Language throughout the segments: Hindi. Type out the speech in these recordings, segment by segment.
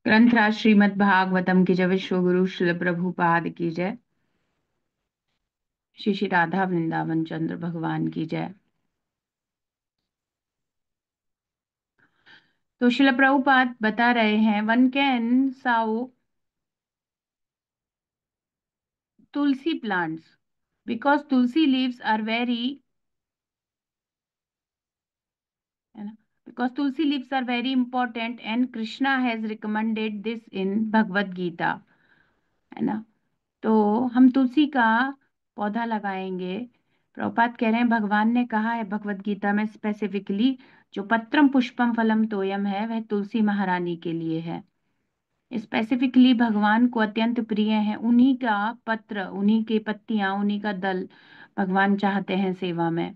ग्रंथराज श्रीमद् भागवतम की जय। विश्व गुरु श्रील प्रभुपाद की जय। श्री श्री राधा वृंदावन चंद्र भगवान की जय। तो श्रील प्रभुपाद बता रहे हैं, one can sow tulsi plants because tulsi leaves are very, है ना, because tulsi leaves are very important and Krishna has recommended this in Bhagavad Gita, है ना। तो हम तुलसी का पौधा लगाएंगे। प्रभुपाद कह रहे हैं भगवान ने कहा है भगवत गीता में स्पेसिफिकली, जो पत्रम पुष्पम फलम तोयम है वह तुलसी महारानी के लिए है। स्पेसिफिकली भगवान को अत्यंत प्रिय है, उन्हीं का पत्र, उन्हीं के पत्तियां, उन्हीं का दल भगवान चाहते हैं सेवा में।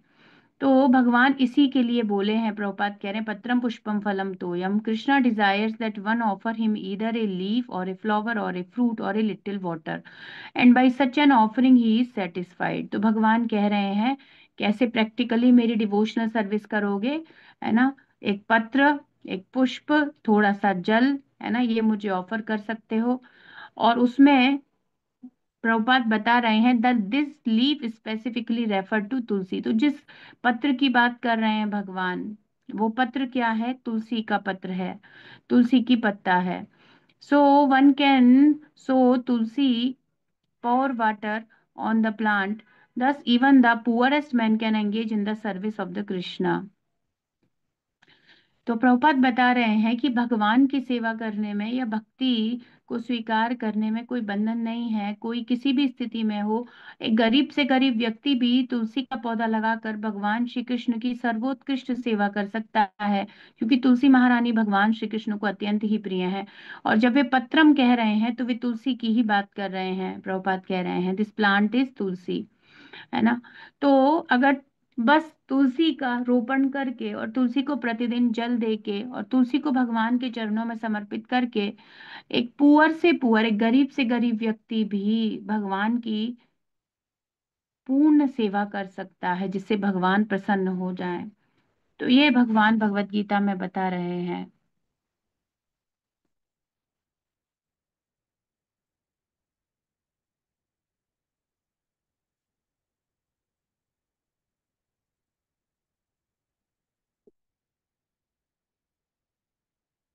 तो भगवान इसी के लिए बोले हैं। प्रभुपाद कह रहे हैं पत्रम पुष्पम फलम तोयम, Krishna desires that one offer him either a leaf or a flower or a fruit or a little water, and by such an offering he is satisfied. तो भगवान कह रहे हैं कैसे प्रैक्टिकली मेरी डिवोशनल सर्विस करोगे, है ना। एक पत्र, एक पुष्प, थोड़ा सा जल, है ना, ये मुझे ऑफर कर सकते हो। और उसमें प्रभुपाद बता रहे हैं that this leaf specifically refer to tulsi. तो जिस पत्र की बात कर रहे हैं भगवान, वो पत्र क्या है? तुलसी का पत्र है, तुलसी की पत्ता है। So one can so Tulsi pour water on the plant. Thus, even the poorest man can engage in the service of the Krishna. तो प्रभुपाद बता रहे हैं कि भगवान की सेवा करने में या भक्ति को स्वीकार करने में कोई बंधन नहीं है। कोई किसी भी स्थिति में हो, एक गरीब से गरीब व्यक्ति भी तुलसी का पौधा लगाकर भगवान श्री कृष्ण की सर्वोत्कृष्ट सेवा कर सकता है, क्योंकि तुलसी महारानी भगवान श्री कृष्ण को अत्यंत ही प्रिय है। और जब वे पत्रम कह रहे हैं तो वे तुलसी की ही बात कर रहे हैं। प्रभुपाद कह रहे हैं दिस प्लांट इज तुलसी, है ना। तो अगर बस तुलसी का रोपण करके और तुलसी को प्रतिदिन जल देके और तुलसी को भगवान के चरणों में समर्पित करके एक पुअर से पुअर, एक गरीब से गरीब व्यक्ति भी भगवान की पूर्ण सेवा कर सकता है, जिससे भगवान प्रसन्न हो जाए। तो ये भगवान भगवत गीता में बता रहे हैं।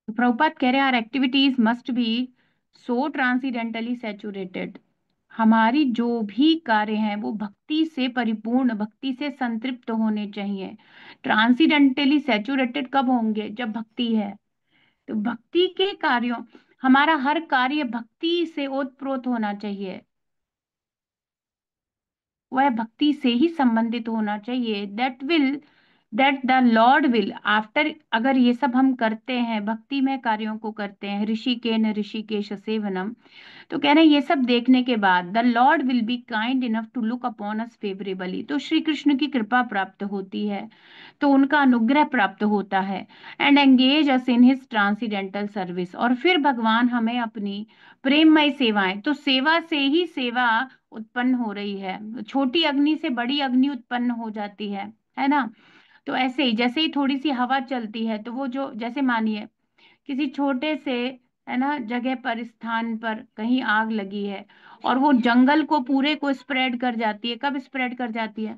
तो प्रभुपाद कह रहे हैं our activities must be so transcendentally saturated. हमारी जो भी कार्य हैं वो भक्ति से परिपूर्ण, भक्ति से संतृप्त होने चाहिए। ट्रांसीडेंटली सैचुरेटेड कब होंगे? जब भक्ति है। तो भक्ति के कार्यों, हमारा हर कार्य भक्ति से ओतप्रोत होना चाहिए, वह भक्ति से ही संबंधित होना चाहिए। That the Lord will after, अगर ये सब हम करते हैं, भक्ति में कार्यों को करते हैं, ऋषिकेन ऋषिकेश सेवनम, तो कह रहे हैं ये सब देखने के बाद the Lord will be kind enough to look upon us favourably. तो श्री कृष्ण की कृपा प्राप्त होती है, तो उनका अनुग्रह प्राप्त होता है। And engage us in his transcendental service, और फिर भगवान हमें अपनी प्रेममय सेवाएं, तो सेवा से ही सेवा उत्पन्न हो रही है। छोटी अग्नि से बड़ी अग्नि उत्पन्न हो जाती है ना। तो ऐसे ही जैसे ही थोड़ी सी हवा चलती है, तो वो जो, जैसे मानिए किसी छोटे से, है ना, जगह पर, स्थान पर कहीं आग लगी है और वो जंगल को पूरे को स्प्रेड कर जाती है। कब स्प्रेड कर जाती है?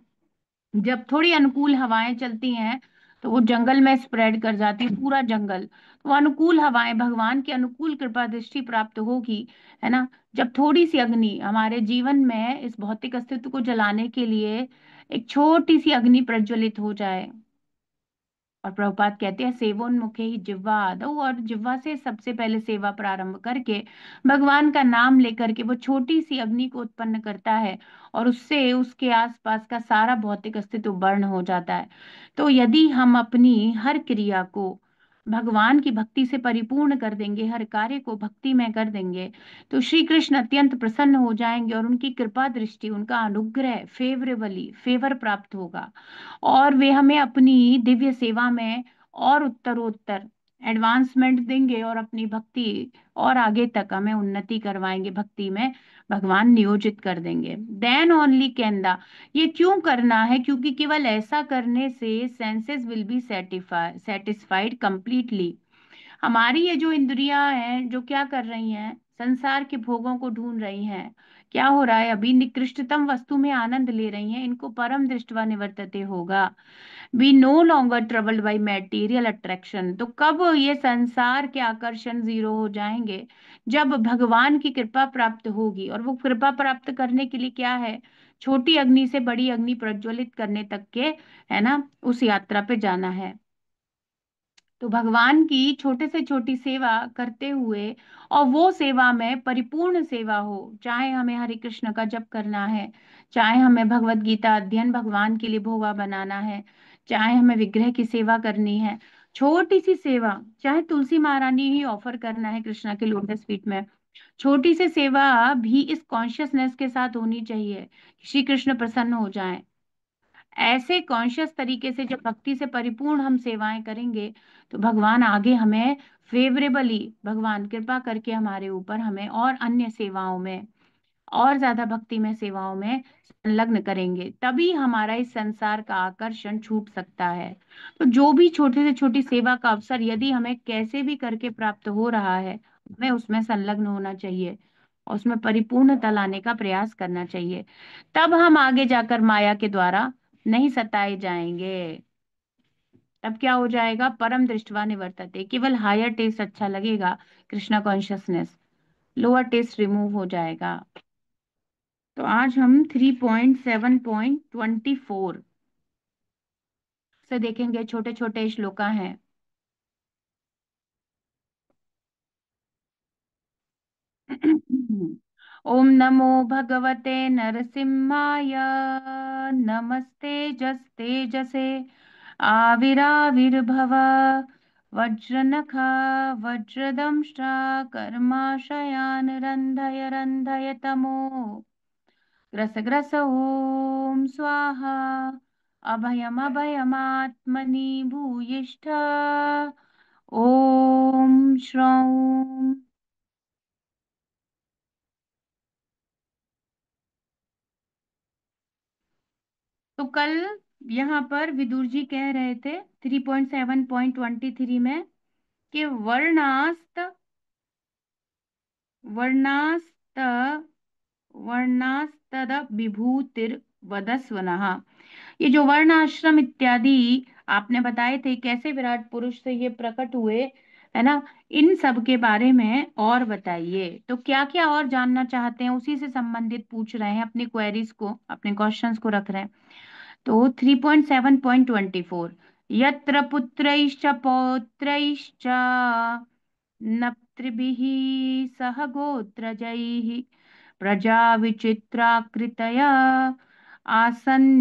जब थोड़ी अनुकूल हवाएं चलती हैं, तो वो जंगल में स्प्रेड कर जाती है, पूरा जंगल। तो वो अनुकूल हवाएं, भगवान की अनुकूल कृपा दृष्टि प्राप्त होगी, है ना। जब थोड़ी सी अग्नि हमारे जीवन में इस भौतिक अस्तित्व को जलाने के लिए एक छोटी सी अग्नि प्रज्वलित हो जाए, और प्रभुपाद कहते हैं सेवोन्मुखे ही जिह्वा आदौ, और जिह्वा से सबसे पहले सेवा प्रारंभ करके भगवान का नाम लेकर के वो छोटी सी अग्नि को उत्पन्न करता है, और उससे उसके आसपास का सारा भौतिक अस्तित्व बर्न हो जाता है। तो यदि हम अपनी हर क्रिया को भगवान की भक्ति से परिपूर्ण कर देंगे, हर कार्य को भक्ति में कर देंगे, तो श्री कृष्ण अत्यंत प्रसन्न हो जाएंगे और उनकी कृपा दृष्टि, उनका अनुग्रह, फेवरेबली फेवर प्राप्त होगा, और वे हमें अपनी दिव्य सेवा में और उत्तरोत्तर एडवांसमेंट देंगे और अपनी भक्ति और आगे तक हमें उन्नति करवाएंगे, भक्ति में भगवान नियोजित कर देंगे। देन ओनली कैन द, ये क्यों करना है? क्योंकि केवल ऐसा करने से senses will be satisfied completely, हमारी ये जो इंद्रियां हैं जो क्या कर रही हैं, संसार के भोगों को ढूंढ रही हैं। क्या हो रहा है, अभी निकृष्टतम वस्तु में आनंद ले रही हैं, इनको परम दृष्टवा निवर्तते होगा। We no longer troubled by material attraction. तो कब ये संसार के आकर्षण जीरो हो जाएंगे, जब भगवान की कृपा प्राप्त होगी। और वो कृपा प्राप्त करने के लिए क्या है, छोटी अग्नि से बड़ी अग्नि प्रज्वलित करने तक के, है ना, उस यात्रा पे जाना है। तो भगवान की छोटे से छोटी सेवा करते हुए, और वो सेवा में परिपूर्ण सेवा हो, चाहे हमें हरे कृष्ण का जप करना है, चाहे हमें भगवत गीता अध्ययन भगवान के लिए भोगा बनाना है, चाहे हमें विग्रह की सेवा करनी है, छोटी सी सेवा, चाहे तुलसी महारानी ही ऑफर करना है कृष्णा के लोटस फीट में, छोटी सी सेवा भी इस कॉन्शियसनेस के साथ होनी चाहिए कि श्री कृष्ण प्रसन्न हो जाएं। ऐसे कॉन्शियस तरीके से जब भक्ति से परिपूर्ण हम सेवाएं करेंगे, तो भगवान आगे हमें फेवरेबली, भगवान कृपा करके हमारे ऊपर हमें और अन्य सेवाओं में, और ज्यादा भक्ति में सेवाओं में संलग्न करेंगे। तभी हमारा इस संसार का आकर्षण छूट सकता है। तो जो भी छोटे से छोटी सेवा का अवसर यदि हमें कैसे भी करके प्राप्त हो रहा है, हमें उसमें संलग्न होना चाहिए और उसमें परिपूर्णता लाने का प्रयास करना चाहिए। तब हम आगे जाकर माया के द्वारा नहीं सताए जाएंगे। तब क्या हो जाएगा, परम दृष्टवा निवर्तते, केवल हायर टेस्ट अच्छा लगेगा, Krishna consciousness, lower taste remove हो जाएगा। तो आज हम 3.7.24 से देखेंगे, छोटे छोटे श्लोका हैं। ओम नमो भगवते नरसिंहाय, नमस्ते जस्ते आविराविर्भव, वज्रनखा वज्रदंष्ट्रा कर्माशयान् रन्धय रन्धय तमो, ग्रस ग्रस ओम स्वाहा, अभयम अभयमात्मनि भूयिष्ठ ओम श्रौं। तो कल यहाँ पर विदुर जी कह रहे थे 3.7.23 में कि वर्णास्त वर्णास्तद विभूतिर वदस्वनः। ये जो वर्ण आश्रम इत्यादि आपने बताए थे, कैसे विराट पुरुष से ये प्रकट हुए, है ना, इन सब के बारे में और बताइए। तो क्या क्या और जानना चाहते हैं, उसी से संबंधित पूछ रहे हैं, अपनी क्वेरीज को, अपने क्वेश्चंस को रख रहे हैं। तो 3.7.24, यत्र पुत्रैश्च पौत्रैश्च नप्तृभिः सह गोत्रजैः प्रजा विचित्राकृतया आसन्याभिरिदि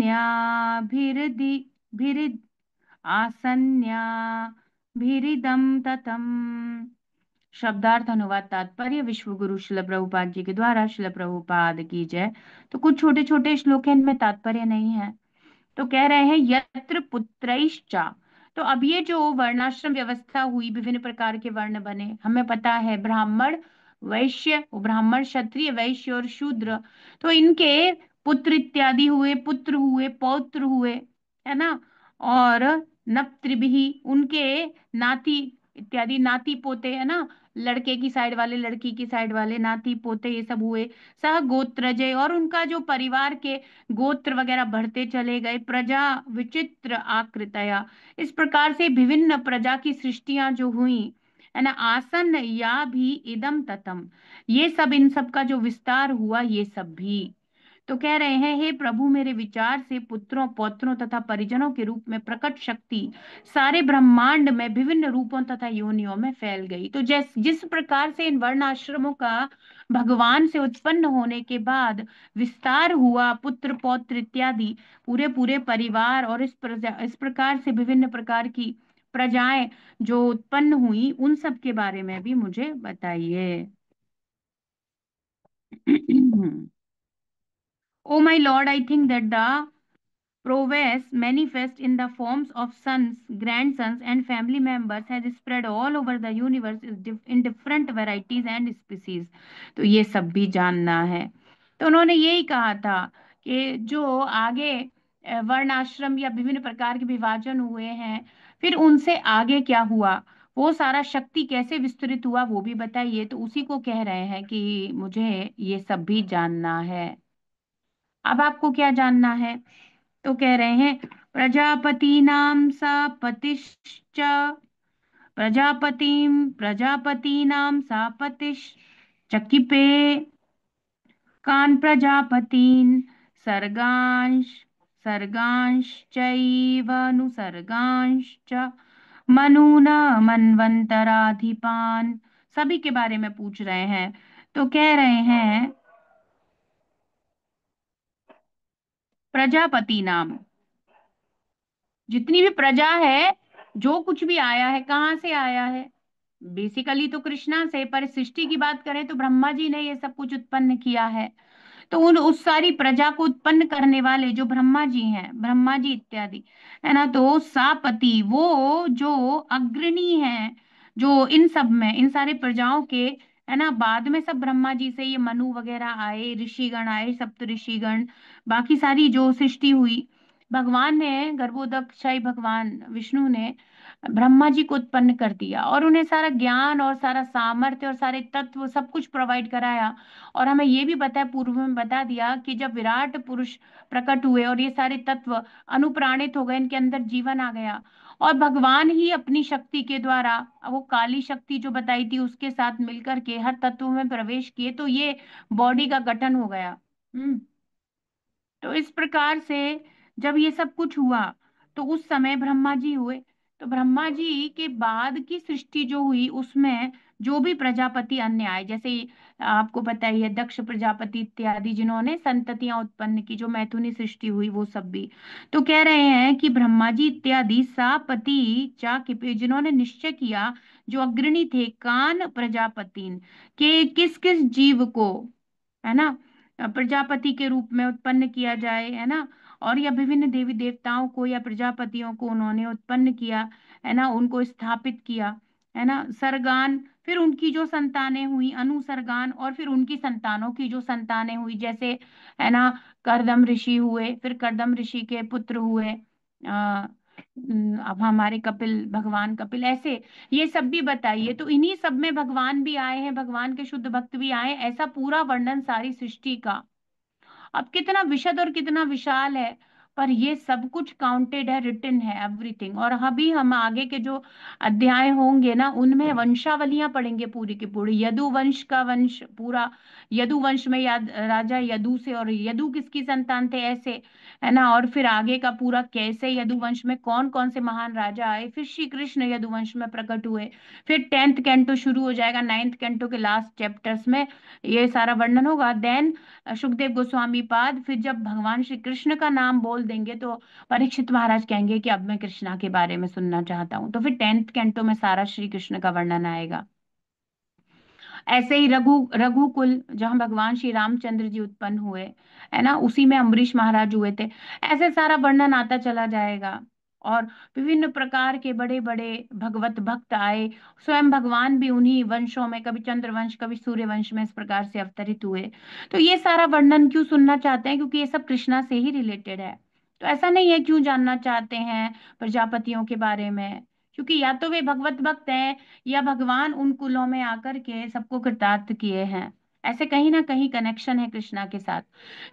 भिरिद् आसन्याभिरिदं ततम्। शब्दार्थ अनुवाद तात्पर्य विश्व गुरु शिल प्रभुपाद जी के द्वारा, शिल प्रभुपाद की जय। तो कुछ छोटे छोटे श्लोक हैं, इनमें तात्पर्य नहीं है। तो कह रहे हैं यत्र पुत्रैश्चा। तो अब ये जो वर्णाश्रम व्यवस्था हुई, विभिन्न प्रकार के वर्ण बने, हमें पता है ब्राह्मण, वैश्य, ब्राह्मण क्षत्रिय वैश्य और शूद्र। तो इनके पुत्र इत्यादि हुए, पुत्र हुए, पौत्र हुए, है ना। और नप्तृभिः, उनके नाती इत्यादि, नाती पोते, है ना, लड़के की साइड वाले, लड़की की साइड वाले, नाती पोते, ये सब हुए। सह गोत्रजय, और उनका जो परिवार के गोत्र वगैरह बढ़ते चले गए। प्रजा विचित्र आकृतया, इस प्रकार से विभिन्न प्रजा की सृष्टियां जो हुई, है ना, आसन या भी इदम ततम, ये सब, इन सब का जो विस्तार हुआ, ये सब भी। तो कह रहे हैं, हे प्रभु, मेरे विचार से पुत्रों पौत्रों तथा परिजनों के रूप में प्रकट शक्ति सारे ब्रह्मांड में विभिन्न रूपों तथा योनियों में फैल गई। तो जिस प्रकार से इन वर्ण आश्रमों का भगवान से उत्पन्न होने के बाद विस्तार हुआ, पुत्र पौत्र इत्यादि, पूरे पूरे परिवार, और इस प्रकार से विभिन्न प्रकार की प्रजाएं जो उत्पन्न हुई, उन सब के बारे में भी मुझे बताइए। Oh my Lord, I think that the prowess manifest in the forms of sons, grandsons, and family members has spread all over the universe in different varieties and species. तो ये सब भी जानना है। तो उन्होंने यही कहा था कि जो आगे वर्ण आश्रम या विभिन्न प्रकार के विभाजन हुए हैं, फिर उनसे आगे क्या हुआ, वो सारा शक्ति कैसे विस्तृत हुआ वो भी बताइए। तो उसी को कह रहे हैं कि मुझे ये सब भी जानना है। अब आपको क्या जानना है? तो कह रहे हैं प्रजापतीनां सा पतिश्च, प्रजापतीनां सा पतिश्च किपे कान् प्रजापतीन् सर्गांश सर्गांश्चैवानुसर्गांश्च मनून मन्वन्तराधिपान्। सभी के बारे में पूछ रहे हैं। तो कह रहे हैं प्रजापति नाम, जितनी भी प्रजा है, जो कुछ भी आया है कहाँ से आया है? बेसिकली तो कृष्णा से, पर सृष्टि की बात करें तो ब्रह्मा जी ने ये सब कुछ उत्पन्न किया है। तो उन उस सारी प्रजा को उत्पन्न करने वाले जो ब्रह्मा जी हैं, ब्रह्मा जी इत्यादि, है ना, तो सापति वो जो अग्रणी है, जो इन सब में, इन सारे प्रजाओं के, है ना, बाद में सब ब्रह्मा जी से ये मनु वगैरह आए, ऋषिगण आए, सप्त ऋषिगण, बाकी सारी जो सृष्टि हुई, भगवान ने, गर्भोदकशाही भगवान विष्णु ने ब्रह्मा जी को उत्पन्न कर दिया और उन्हें सारा ज्ञान और सारा सामर्थ्य और सारे तत्व सब कुछ प्रोवाइड कराया। और हमें ये भी बताया, पूर्व में बता दिया कि जब विराट पुरुष प्रकट हुए और ये सारे तत्व अनुप्राणित हो गए, इनके अंदर जीवन आ गया, और भगवान ही अपनी शक्ति के द्वारा, वो काली शक्ति जो बताई थी उसके साथ मिलकर के हर तत्व में प्रवेश किए, तो ये बॉडी का गठन हो गया। तो इस प्रकार से जब ये सब कुछ हुआ, तो उस समय ब्रह्मा जी हुए। तो ब्रह्मा जी के बाद की सृष्टि जो हुई उसमें जो भी प्रजापति अन्य आए, जैसे आपको पता ही है दक्ष प्रजापति इत्यादि, जिन्होंने संततियां उत्पन्न की, जो मैथुनी सृष्टि हुई वो सब भी। तो कह रहे हैं कि ब्रह्मा जी इत्यादि सापति चाकिप, जिन्होंने निश्चय किया, जो अग्रणी थे, कान प्रजापति के किस किस जीव को, है ना, प्रजापति के रूप में उत्पन्न किया जाए, है ना, और या विभिन्न देवी देवताओं को या प्रजापतियों को उन्होंने उत्पन्न किया, है ना, उनको स्थापित किया, है ना, सरगान, फिर उनकी जो संतानें हुई, अनुसरगान, और फिर उनकी संतानों की जो संतानें हुई, जैसे, है ना, करदम ऋषि हुए, फिर करदम ऋषि के पुत्र हुए, अब हमारे कपिल, भगवान कपिल, ऐसे ये सब भी बताइए। तो इन्हीं सब में भगवान भी आए हैं, भगवान के शुद्ध भक्त भी आए हैं, ऐसा पूरा वर्णन सारी सृष्टि का। अब कितना विशद और कितना विशाल है, पर ये सब कुछ काउंटेड है, रिटन है एवरीथिंग। और अभी हम आगे के जो अध्याय होंगे ना, उनमें वंशावलियां पढ़ेंगे पूरी की पूरी, यदु वंश का वंश पूरा, यदु वंश में याद राजा यदु से, और यदु किसकी संतान थे, ऐसे, है ना, और फिर आगे का पूरा कैसे यदु वंश में कौन कौन से महान राजा आए, फिर श्री कृष्ण यदु वंश में प्रकट हुए, फिर 10th कैंटो शुरू हो जाएगा, 9th कैंटो के लास्ट चैप्टर्स में ये सारा वर्णन होगा। देन सुखदेव गोस्वामी पाद, फिर जब भगवान श्री कृष्ण का नाम बोल देंगे तो परीक्षित महाराज कहेंगे कि अब मैं कृष्णा के बारे में सुनना चाहता हूँ, तो फिर 10th कैंटो में सारा श्री कृष्ण का वर्णन आएगा। ऐसे ही रघुकुल, जहाँ भगवान श्री रामचंद्र जी उत्पन्न हुए, है ना, उसी में अम्बरीश महाराज हुए थे। ऐसे सारा वर्णन आता चला जाएगा। और विभिन्न प्रकार के बड़े बड़े भगवत भक्त आए, स्वयं भगवान भी उन्हीं वंशों में, कभी चंद्रवंश कभी सूर्यवंश में, इस प्रकार से अवतरित हुए। तो ये सारा वर्णन क्यों सुनना चाहते हैं? क्योंकि ये सब कृष्णा से ही रिलेटेड है। तो ऐसा नहीं है क्यों जानना चाहते हैं प्रजापतियों के बारे में, क्योंकि या तो वे भगवत भक्त हैं, या भगवान उन कुलों में आकर के सबको कृतार्थ किए हैं। ऐसे कहीं ना कहीं कनेक्शन है कृष्णा के साथ।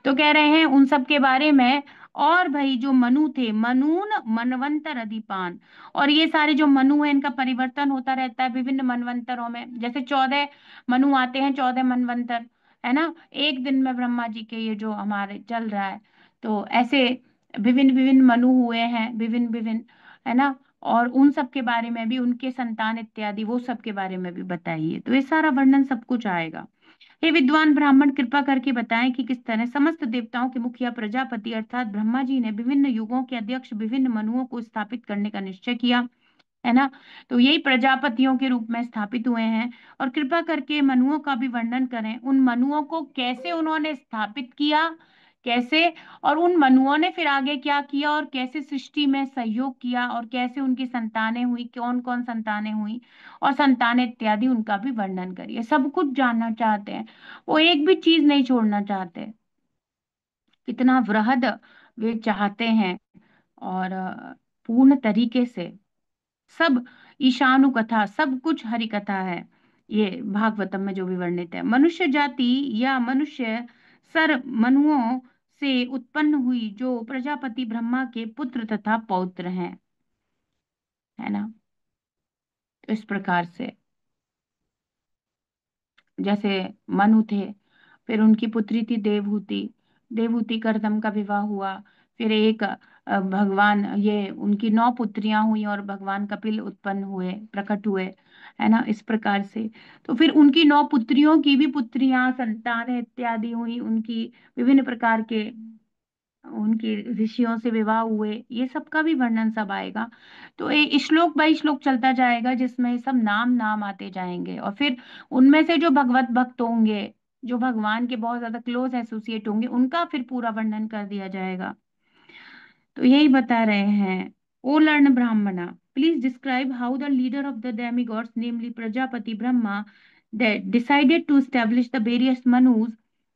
तो कह रहे हैं उन सब के बारे में। और भाई जो मनु थे, मनून मनवंतर अधिपान, और ये सारे जो मनु है इनका परिवर्तन होता रहता है विभिन्न मनवंतरों में, जैसे 14 मनु आते हैं, 14 मनवंतर, है ना, एक दिन में ब्रह्मा जी के ये जो हमारे चल रहा है। तो ऐसे विभिन्न विभिन्न मनु हुए हैं, विभिन्न विभिन्न, है ना, और उन सब के बारे में भी, उनके संतान इत्यादि वो सब के बारे में भी बताइए। तो ये सारा वर्णन सब कुछ आएगा। हे विद्वान ब्राह्मण, कृपा करके बताएं कि किस तरह समस्त देवताओं के मुखिया प्रजापति अर्थात ब्रह्मा जी ने विभिन्न युगों के अध्यक्ष विभिन्न मनुओं को स्थापित करने का निश्चय किया, है ना। तो यही प्रजापतियों के रूप में स्थापित हुए हैं। और कृपा करके मनुओं का भी वर्णन करें, उन मनुओं को कैसे उन्होंने स्थापित किया, कैसे, और उन मनुओं ने फिर आगे क्या किया, और कैसे सृष्टि में सहयोग किया, और कैसे उनकी संतानें हुई, कौन कौन संतानें हुई, और संतानें इत्यादि, उनका भी वर्णन करिए। सब कुछ जानना चाहते हैं, वो एक भी चीज नहीं छोड़ना चाहते। कितना वृहद वे चाहते हैं, और पूर्ण तरीके से सब ईशानु कथा, सब कुछ हरि कथा है। ये भागवतम में जो भी वर्णित है, मनुष्य जाति या मनुष्य सर मनुओं से उत्पन्न हुई, जो प्रजापति ब्रह्मा के पुत्र तथा पौत्र हैं, है ना। तो इस प्रकार से, जैसे मनु थे, फिर उनकी पुत्री थी देवहूति, देवहूति करदम का विवाह हुआ। फिर एक भगवान, ये उनकी 9 पुत्रियां हुई और भगवान कपिल उत्पन्न हुए, प्रकट हुए, है ना, इस प्रकार से। तो फिर उनकी 9 पुत्रियों की भी पुत्रियां, संतान इत्यादि हुई उनकी, विभिन्न प्रकार के उनके ऋषियों से विवाह हुए, ये सब का भी वर्णन सब आएगा। तो ये श्लोक बाई श्लोक चलता जाएगा, जिसमें सब नाम नाम आते जाएंगे, और फिर उनमें से जो भगवत भक्त होंगे, जो भगवान के बहुत ज्यादा क्लोज एसोसिएट होंगे, उनका फिर पूरा वर्णन कर दिया जाएगा। तो यही बता रहे हैं। ओ लर्ण ब्राह्मणा, please describe how the leader of the demigods, namely Prajapati Brahma, that decided to establish the various manus,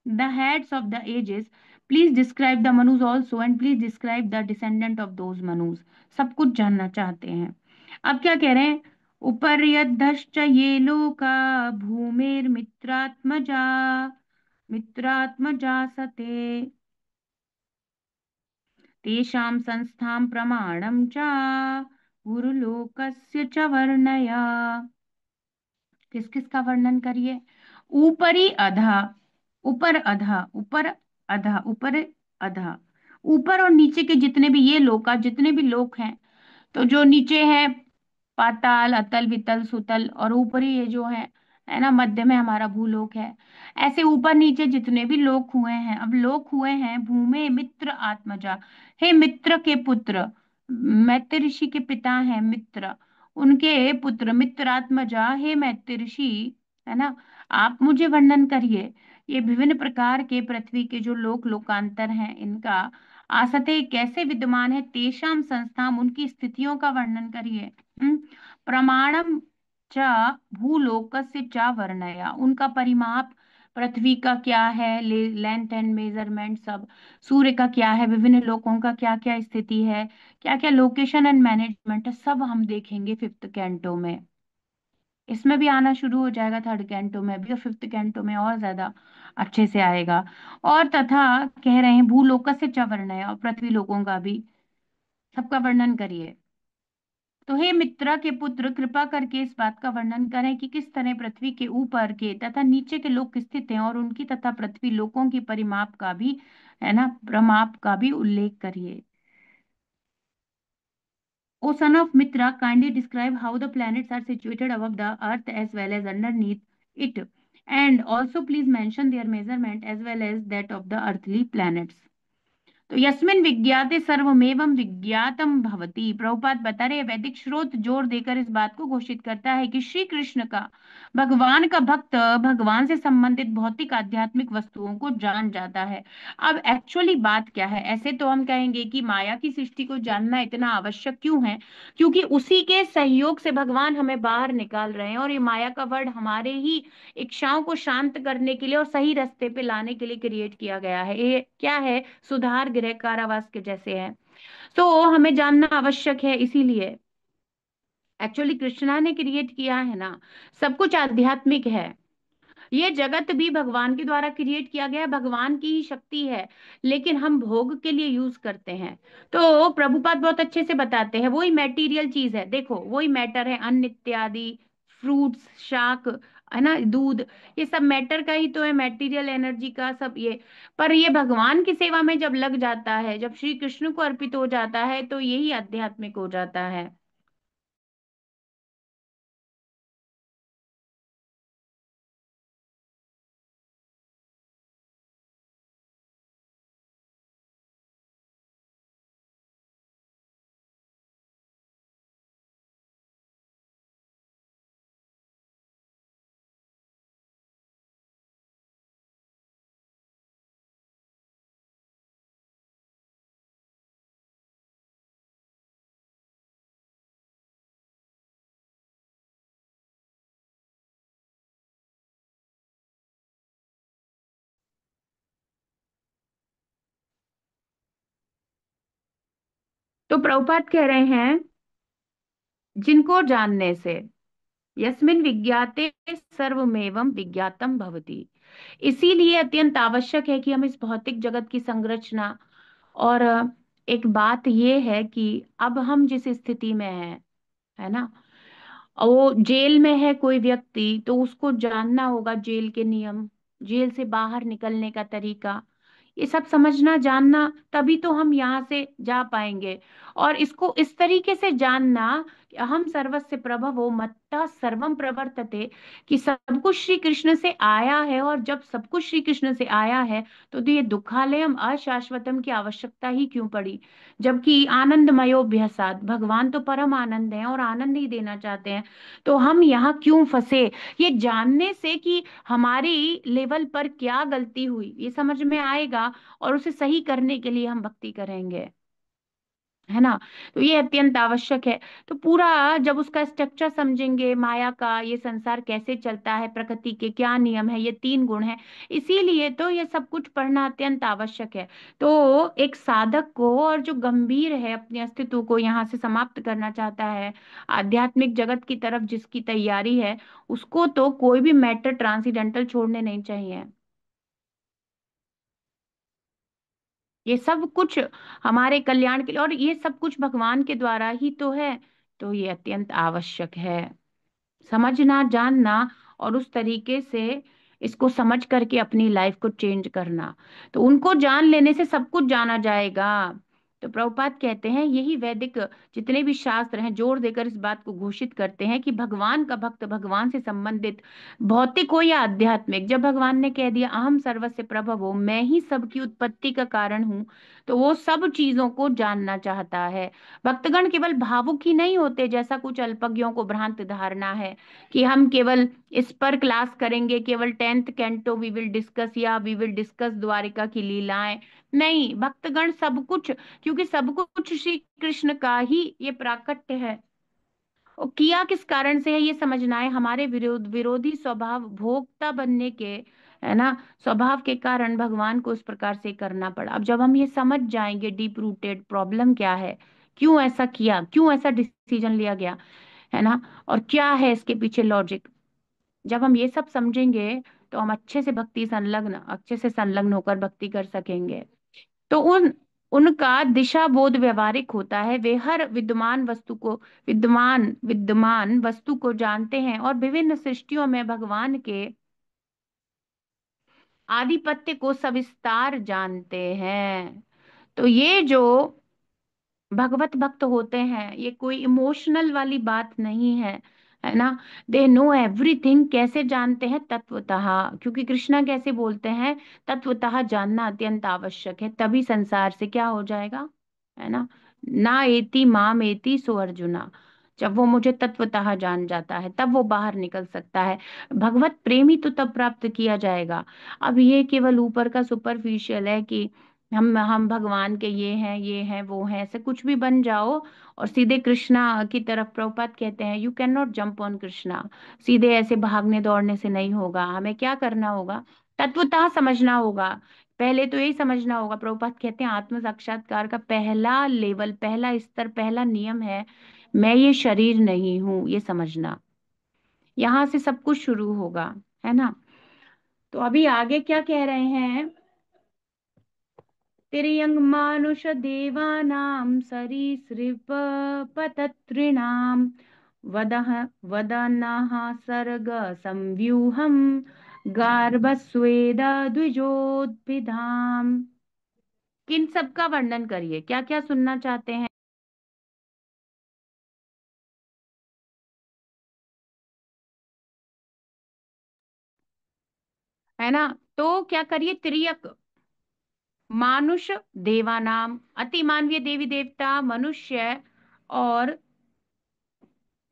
the heads of the ages. Please describe the manus also, and please describe the descendant of those manus. सब कुछ जानना चाहते हैं। अब क्या कह रहे हैं? उपर्यद्धश्च ये लोका भूमेर मित्रात्मजा सते, तेषां संस्थां प्रमाणं च गुरुलोकस्य च वर्णय। किस किस का वर्णन करिए? ऊपरी अधा, ऊपर अधा, ऊपर अधा, ऊपर अधा, ऊपर और नीचे के जितने भी ये लोका, जितने भी लोक हैं, तो जो नीचे है पाताल, अतल, वितल, सुतल, और ऊपरी ये जो है ना, मध्य में हमारा भूलोक है। ऐसे ऊपर नीचे जितने भी लोक हुए हैं, अब लोक हुए हैं भूमे मित्र आत्मजा, हे मित्र के पुत्र, मैत्र ऋषि के पिता हैं मित्र, उनके पुत्र मित्रात्मजा, हे मैत्र ऋषि, है ना, आप मुझे वर्णन करिए ये विभिन्न प्रकार के पृथ्वी के जो लोक लोकांतर हैं, इनका आसते कैसे विद्यमान है, तेषाम संस्थाम, उनकी स्थितियों का वर्णन करिए। हम्म, प्रमाणम च भूलोकस्य च वर्णया, उनका परिमाप पृथ्वी का क्या है, लेंथ एंड मेजरमेंट सब, सूर्य का क्या है, विभिन्न लोकों का क्या क्या स्थिति है, क्या क्या लोकेशन एंड मैनेजमेंट है, सब हम देखेंगे 5th कैंटो में। इसमें भी आना शुरू हो जाएगा 3rd कैंटो में भी, और 5th कैंटो में और ज्यादा अच्छे से आएगा। और तथा कह रहे हैं भूलोक से च वर्णय, और पृथ्वी लोकों का भी सबका वर्णन करिए। तो हे मित्रा के पुत्र, कृपा करके इस बात का वर्णन करें कि किस तरह पृथ्वी के ऊपर के तथा नीचे के लोक स्थित हैं, और उनकी तथा पृथ्वी लोकों की परिमाप का भी, है ना, प्रमाप का भी उल्लेख करिए। O son of Mitra, kindly describe how the planets are situated above the earth as well as underneath it, and also please mention their measurement as well as that of the earthly planets. तो यस्मिन विज्ञाते सर्वमेवं विज्ञातम भवति, प्रभुपाद बता रहे वैदिक स्रोत जोर देकर इस बात को घोषित करता है कि श्री कृष्ण का, भगवान का भक्त, भगवान से संबंधित भौतिक आध्यात्मिक वस्तुओं को जान जाता है। अब एक्चुअली बात क्या है, ऐसे तो हम कहेंगे कि माया की सृष्टि को जानना इतना आवश्यक क्यों है, क्योंकि उसी के सहयोग से भगवान हमें बाहर निकाल रहे हैं, और ये माया का वर्ड हमारे ही इच्छाओं को शांत करने के लिए और सही रास्ते पे लाने के लिए क्रिएट किया गया है। ये क्या है, सुधार गृह कारावास के जैसे है। तो हमें जानना आवश्यक है, इसीलिए एक्चुअली कृष्णा ने क्रिएट किया है ना, सब कुछ आध्यात्मिक है। ये जगत भी भगवान के द्वारा क्रिएट किया गया है, भगवान की ही शक्ति है, लेकिन हम भोग के लिए यूज करते हैं। तो प्रभुपाद बहुत अच्छे से बताते हैं, वही मैटीरियल चीज है, देखो वही मैटर है, अन्न इत्यादि, फ्रूट्स, शाक, है ना, दूध, ये सब मैटर का ही तो है, मैटीरियल एनर्जी का सब ये। पर ये भगवान की सेवा में जब लग जाता है, जब श्री कृष्ण को अर्पित हो जाता है, तो यही आध्यात्मिक हो जाता है। तो प्रभुपाद कह रहे हैं जिनको जानने से, यस्मिन विज्ञाते सर्वमेवं विज्ञातम भवति। इसीलिए अत्यंत आवश्यक है कि हम इस भौतिक जगत की संरचना और एक बात ये है कि अब हम जिस स्थिति में हैं, है ना, और वो जेल में है कोई व्यक्ति, तो उसको जानना होगा जेल के नियम, जेल से बाहर निकलने का तरीका, ये सब समझना जानना, तभी तो हम यहाँ से जा पाएंगे। और इसको इस तरीके से जानना कि अहम सर्वस्य प्रभवो मत्तः सर्वम प्रवर्तते, कि सब कुछ श्री कृष्ण से आया है, और जब सब कुछ श्री कृष्ण से आया है तो ये दुखालयम अशाश्वतम की आवश्यकता ही क्यों पड़ी। जबकि आनंदमयोभ्यसात, भगवान तो परम आनंद है और आनंद ही देना चाहते हैं, तो हम यहाँ क्यों फंसे। ये जानने से कि हमारी लेवल पर क्या गलती हुई ये समझ में आएगा, और उसे सही करने के लिए हम भक्ति करेंगे, है ना। तो ये अत्यंत आवश्यक है। तो पूरा जब उसका स्ट्रक्चर समझेंगे, माया का ये संसार कैसे चलता है, प्रकृति के क्या नियम है, ये तीन गुण है, इसीलिए तो ये सब कुछ पढ़ना अत्यंत आवश्यक है। तो एक साधक को, और जो गंभीर है अपने अस्तित्व को यहाँ से समाप्त करना चाहता है, आध्यात्मिक जगत की तरफ जिसकी तैयारी है, उसको तो कोई भी मैटर ट्रांसीडेंटल छोड़ने नहीं चाहिए। ये सब कुछ हमारे कल्याण के लिए, और ये सब कुछ भगवान के द्वारा ही तो है। तो ये अत्यंत आवश्यक है समझना, जानना, और उस तरीके से इसको समझ करके अपनी लाइफ को चेंज करना। तो उनको जान लेने से सब कुछ जाना जाएगा। तो प्रभुपाद कहते हैं, यही वैदिक जितने भी शास्त्र हैं जोर देकर इस बात को घोषित करते हैं कि भगवान का भक्त, भगवान से संबंधित, भौतिक हो या आध्यात्मिक, जब भगवान ने कह दिया अहम सर्वस्य प्रभव हो, मैं ही सबकी उत्पत्ति का कारण हूं, तो वो सब चीजों को जानना चाहता है। भक्तगण केवल भावुक ही नहीं होते, जैसा कुछ अल्पज्ञों को भ्रांत धारणा है कि हम केवल इस पर क्लास करेंगे, केवल 10th canto we will discuss, या वी विल डिस्कस द्वारिका की लीलाएं। नहीं, भक्तगण सब कुछ, क्योंकि सब कुछ श्री कृष्ण का ही ये प्राकट्य है। और किया किस कारण से है ये समझना है। हमारे विरोधी स्वभाव, भोक्ता बनने के, है ना, स्वभाव के कारण भगवान को इस प्रकार से करना पड़ा। अब जब हम ये समझ जाएंगे डीप रूटेड प्रॉब्लम क्या है, क्यों ऐसा किया, क्यों ऐसा डिसीजन लिया गया, है ना, और क्या है इसके पीछे लॉजिक, जब हम ये सब समझेंगे तो हम अच्छे से संलग्न होकर भक्ति कर सकेंगे। तो उनका दिशा बोध व्यवहारिक होता है। वे हर विद्यमान वस्तु को जानते हैं, और विभिन्न सृष्टियों में भगवान के आधिपत्य को सविस्तार जानते हैं। तो ये जो भगवत भक्त होते हैं, ये कोई इमोशनल वाली बात नहीं है, है ना। दे नो एवरीथिंग, कैसे जानते हैं, तत्वतः। क्योंकि कृष्णा कैसे बोलते हैं, तत्वतः जानना अत्यंत आवश्यक है, तभी संसार से क्या हो जाएगा, है ना। ना एति माम एति सो अर्जुना, जब वो मुझे तत्वतः जान जाता है तब वो बाहर निकल सकता है। भगवत प्रेम ही तो तब प्राप्त किया जाएगा। अब ये केवल ऊपर का सुपरफिशियल है कि हम भगवान के ये हैं वो हैं, ऐसे कुछ भी बन जाओ और सीधे कृष्णा की तरफ, प्रभुपाद कहते हैं you can not jump on Krishna. सीधे ऐसे भागने दौड़ने से नहीं होगा, हमें क्या करना होगा, तत्वतः समझना होगा। पहले तो यही समझना होगा, प्रभुपाद कहते हैं आत्म साक्षात्कार का पहला लेवल, पहला स्तर, पहला नियम है, मैं ये शरीर नहीं हूं, ये समझना। यहां से सब कुछ शुरू होगा, है ना। तो अभी आगे क्या कह रहे हैं, तिर्यंग मानुष देवानां सरीसृप पतत्रिणाम वदः वदनः सर्ग संव्यूहम गार्भस्वेद द्विजोद्भिधाम। किन सब का वर्णन करिए, क्या क्या सुनना चाहते हैं, है ना। तो क्या करिए, तिर्यक मानुष देवानाम, अति मानवीय देवी देवता, मनुष्य, और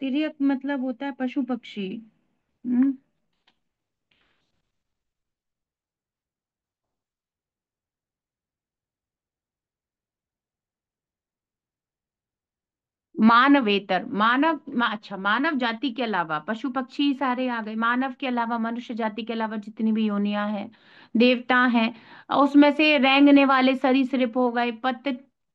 तिर्यक मतलब होता है पशु पक्षी। हम्म, मानवेतर, अच्छा, मानव जाति के अलावा पशु पक्षी सारे आ गए, मानव के अलावा, मनुष्य जाति के अलावा जितनी भी योनियां हैं, देवता हैं, उसमें से रेंगने वाले सरीसृप हो गए,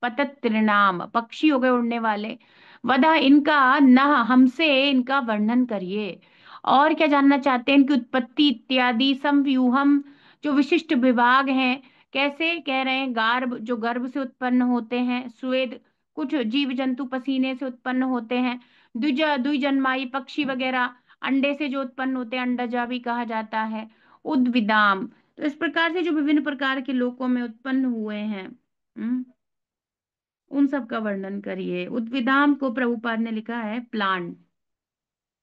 पतत तृणाम, पक्षी हो गए उड़ने वाले, वधा इनका न, हमसे इनका वर्णन करिए। और क्या जानना चाहते हैं? इनकी उत्पत्ति इत्यादि समव्यूहम, जो विशिष्ट विभाग हैं। कैसे कह रहे हैं? गार्भ, जो गर्भ से उत्पन्न होते हैं। स्वेद, कुछ जीव जंतु पसीने से उत्पन्न होते हैं। द्विज, द्विजन्माई पक्षी वगैरह अंडे से जो उत्पन्न होते हैं, अंडजा भी कहा जाता है। उद्विदाम, तो इस प्रकार से जो विभिन्न प्रकार के लोकों में उत्पन्न हुए हैं, उन सब का वर्णन करिए। उद्विदाम को प्रभुपाद ने लिखा है प्लांट,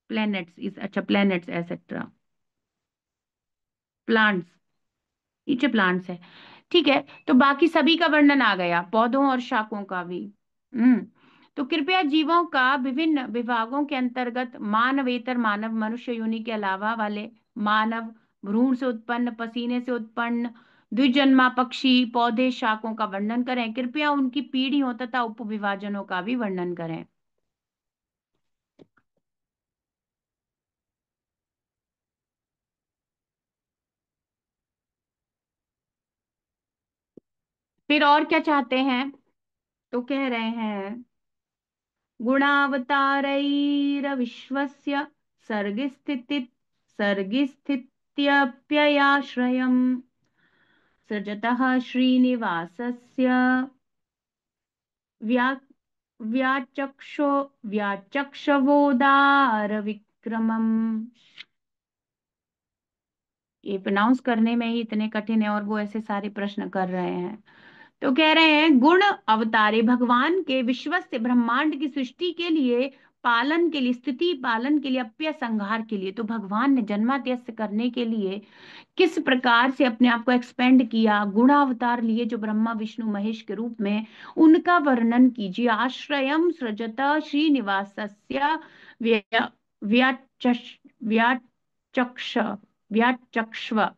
प्लैनेट्स इस, अच्छा प्लैनेट्स एसेट्रा, प्लांट्स, नीचे प्लांट्स है। ठीक है, तो बाकी सभी का वर्णन आ गया, पौधों और शाकों का भी। हम्म तो कृपया जीवों का विभिन्न विभागों के अंतर्गत मानवेतर मानव, मनुष्य योनि के अलावा वाले मानव, भ्रूण से उत्पन्न, पसीने से उत्पन्न, द्विजन्मा पक्षी, पौधे, शाकों का वर्णन करें। कृपया उनकी पीढ़ियों तथा उपविभाजनों का भी वर्णन करें। फिर और क्या चाहते हैं? तो कह रहे हैं गुणावतारैरविश्वस्य सर्गिस्थिति सर्गिस्थित्यप्ययाश्रयम् सृजतः श्रीनिवासस्य व्या व्याचक्षो व्याचक्षवोदार विक्रमम्। ये प्रोनाउंस करने में ही इतने कठिन है, और वो ऐसे सारे प्रश्न कर रहे हैं। तो कह रहे हैं गुण अवतारे, भगवान के विश्व से ब्रह्मांड की सृष्टि के लिए, पालन के लिए, स्थिति पालन के लिए, अप्य संहार के लिए। तो भगवान ने जन्माद्यस्य करने के लिए किस प्रकार से अपने आप को एक्सपेंड किया, गुणावतार लिए जो ब्रह्मा विष्णु महेश के रूप में, उनका वर्णन कीजिए। आश्रयम सृजत श्रीनिवासस्य व्या व्याचक्ष व्याचक्ष व्याचक्ष्व,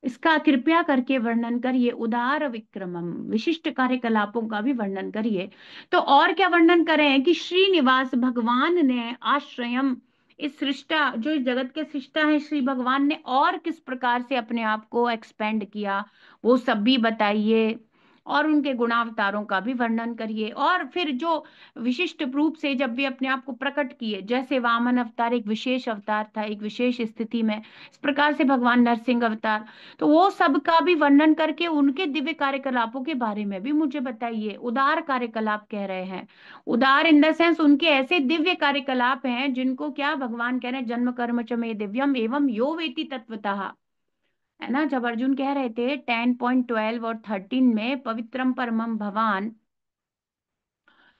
इसका कृपया करके वर्णन करिए। उदार विक्रमम, विशिष्ट कार्यकलापों का भी वर्णन करिए। तो और क्या वर्णन करें कि श्रीनिवास भगवान ने आश्रयम, इस सृष्टा, जो इस जगत के सृष्टा है श्री भगवान ने, और किस प्रकार से अपने आप को एक्सपेंड किया, वो सब भी बताइए। और उनके गुणावतारों का भी वर्णन करिए। और फिर जो विशिष्ट रूप से जब भी अपने आप को प्रकट किए, जैसे वामन अवतार एक विशेष अवतार था, एक विशेष स्थिति में, इस प्रकार से भगवान नरसिंह अवतार, तो वो सब का भी वर्णन करके उनके दिव्य कार्यकलापों के बारे में भी मुझे बताइए। उदार कार्यकलाप कह रहे हैं, उदार इन द सेंस उनके ऐसे दिव्य कार्यकलाप हैं जिनको क्या भगवान कह रहे हैं, जन्म कर्म च मे दिव्यम एवं यो वेति तत्वतः, है ना। जब अर्जुन कह रहे थे 10.12 और 13 में पवित्रम परमम भवान,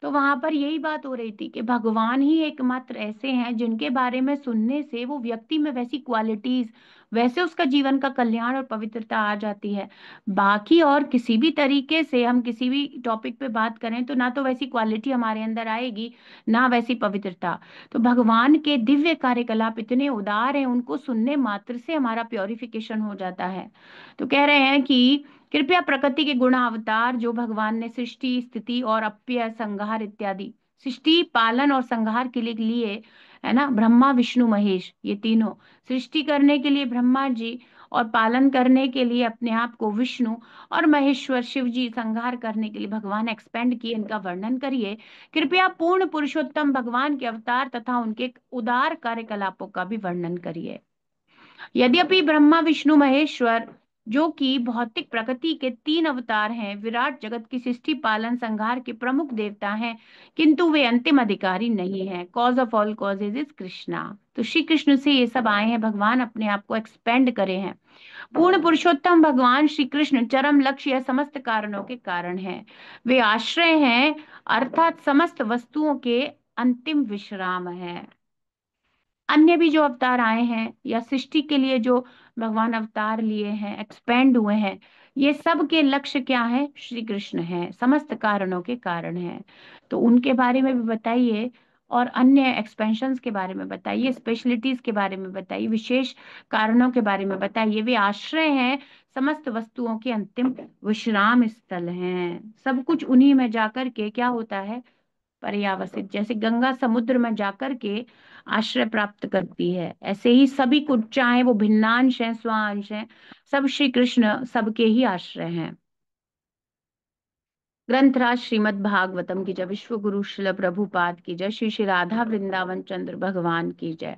तो वहां पर यही बात हो रही थी कि भगवान ही एकमात्र ऐसे हैं जिनके बारे में सुनने से वो व्यक्ति में वैसी क्वालिटीज, वैसे उसका जीवन का कल्याण और पवित्रता आ जाती है। बाकी और किसी भी तरीके से हम किसी भी टॉपिक पे बात करें तो ना तो वैसी क्वालिटी हमारे अंदर आएगी, ना वैसी पवित्रता। तो भगवान के दिव्य कार्यकलाप इतने उदार हैं, उनको सुनने मात्र से हमारा प्योरिफिकेशन हो जाता है। तो कह रहे हैं कि कृपया प्रकृति के गुण अवतार जो भगवान ने सृष्टि, स्थिति और अप्य संहार इत्यादि, सृष्टि पालन और संहार के लिए, है ना, ब्रह्मा विष्णु महेश, ये तीनों, सृष्टि करने के लिए ब्रह्मा जी, और पालन करने के लिए अपने आप को विष्णु, और महेश्वर शिव जी, संहार करने के लिए भगवान एक्सपेंड किए, इनका वर्णन करिए। कृपया पूर्ण पुरुषोत्तम भगवान के अवतार तथा उनके उदार कार्यकलापों का भी वर्णन करिए। यद्यपि ब्रह्मा विष्णु महेश्वर, जो कि भौतिक प्रकृति के तीन अवतार हैं, विराट जगत की सृष्टि पालन संहार के प्रमुख देवता हैं, किंतु वे अंतिम अधिकारी नहीं हैं। Cause of all causes is Krishna. तो श्री कृष्ण से ये सब आए हैं, भगवान अपने आप को एक्सपेंड करे हैं। पूर्ण पुरुषोत्तम भगवान श्री कृष्ण चरम लक्ष्य या समस्त कारणों के कारण हैं। वे आश्रय हैं, अर्थात समस्त वस्तुओं के अंतिम विश्राम है। अन्य भी जो अवतार आए हैं या सृष्टि के लिए जो भगवान अवतार लिए हैं, एक्सपेंड हुए हैं, ये सब के लक्ष्य क्या है? श्री कृष्ण है, समस्त कारणों के कारण है। तो उनके बारे में भी बताइए, और अन्य एक्सपेंशंस के बारे में बताइए, स्पेशलिटीज के बारे में बताइए, विशेष कारणों के बारे में बताइए। वे आश्रय हैं, समस्त वस्तुओं के अंतिम विश्राम स्थल हैं। सब कुछ उन्हीं में जाकर के क्या होता है? पर्यावसित, जैसे गंगा समुद्र में जाकर के आश्रय प्राप्त करती है, ऐसे ही सभी कुछ, चाहे वो भिन्नांश हैं स्वांश हैं, सब श्री कृष्ण सबके ही आश्रय हैं। ग्रंथराज श्रीमद् भागवतम की जय, विश्व गुरु शिल प्रभुपाद की जय, श्री श्री राधा वृंदावन चंद्र भगवान की जय।